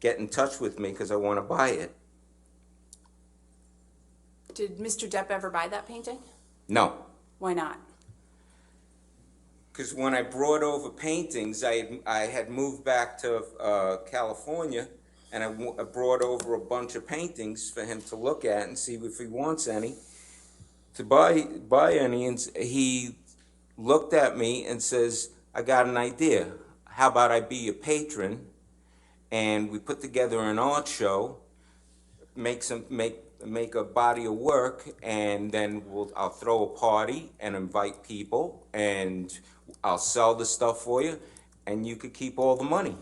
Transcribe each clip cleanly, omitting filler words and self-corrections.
get in touch with me because I want to buy it. Did Mr. Depp ever buy that painting? No. Why not? Because when I brought over paintings, I had moved back to California, and I brought over a bunch of paintings for him to look at and see if he wants any, to buy any. And he looked at me and says, I got an idea. How about I be a patron, and we put together an art show, make a body of work, and then I'll throw a party and invite people, and I'll sell the stuff for you, and you could keep all the money.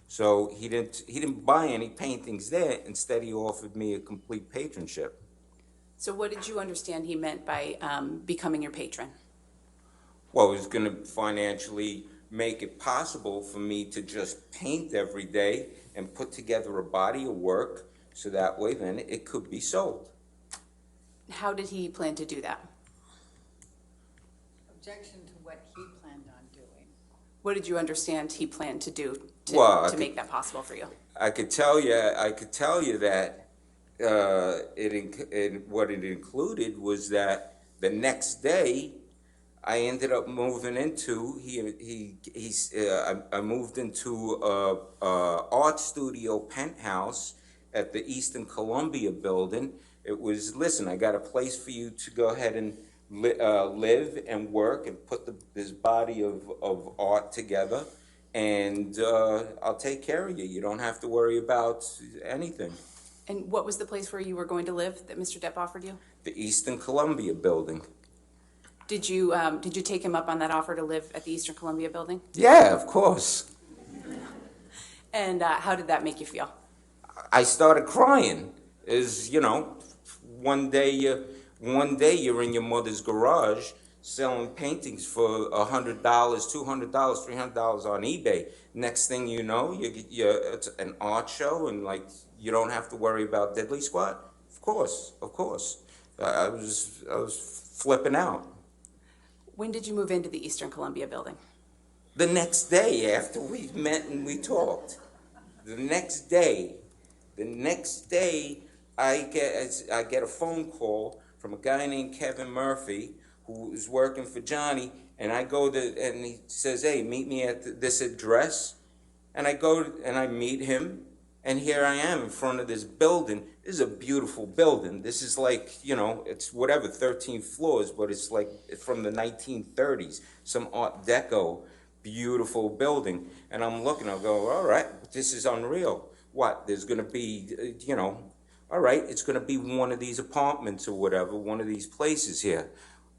So he didn't buy any paintings there. Instead, he offered me a complete patronship. So what did you understand he meant by becoming your patron? Well, it was going to financially make it possible for me to just paint every day and put together a body of work, so that way then it could be sold. How did he plan to do that? Objection to what he planned on doing. What did you understand he planned to do to make that possible for you? I could tell you that what it included was that the next day I ended up moving into I moved into a art studio penthouse at the Eastern Columbia building. It was, listen, I got a place for you to go ahead and live and work and put this body of art together, and I'll take care of you. You don't have to worry about anything. And what was the place where you were going to live that Mr. Depp offered you? The Eastern Columbia building. Did you take him up on that offer to live at the Eastern Columbia building? Yeah, of course. And how did that make you feel? I started crying. One day you're in your mother's garage selling paintings for $100, $200, $300 on eBay. Next thing you know, it's an art show, and like you don't have to worry about diddly squat. Of course. I was flipping out. When did you move into the Eastern Columbia building? The next day after we met and we talked. The next day, I get a phone call from a guy named Kevin Murphy, who is working for Johnny, and and he says, hey, meet me at this address. And I go and I meet him, and here I am in front of this building. This is a beautiful building. This is like, it's whatever, 13 floors, but it's like from the 1930s, some Art Deco, beautiful building. And I'm looking, I'll go, all right, this is unreal. What, there's going to be, all right, it's going to be one of these apartments or whatever, one of these places here.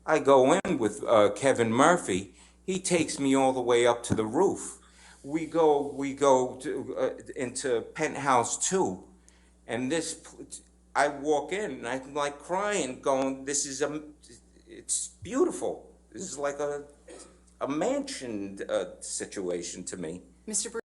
I go in with Kevin Murphy. He takes me all the way up to the roof. We go into penthouse 2, and I walk in and I'm like crying, going, it's beautiful. This is like a mansion situation to me. Mr.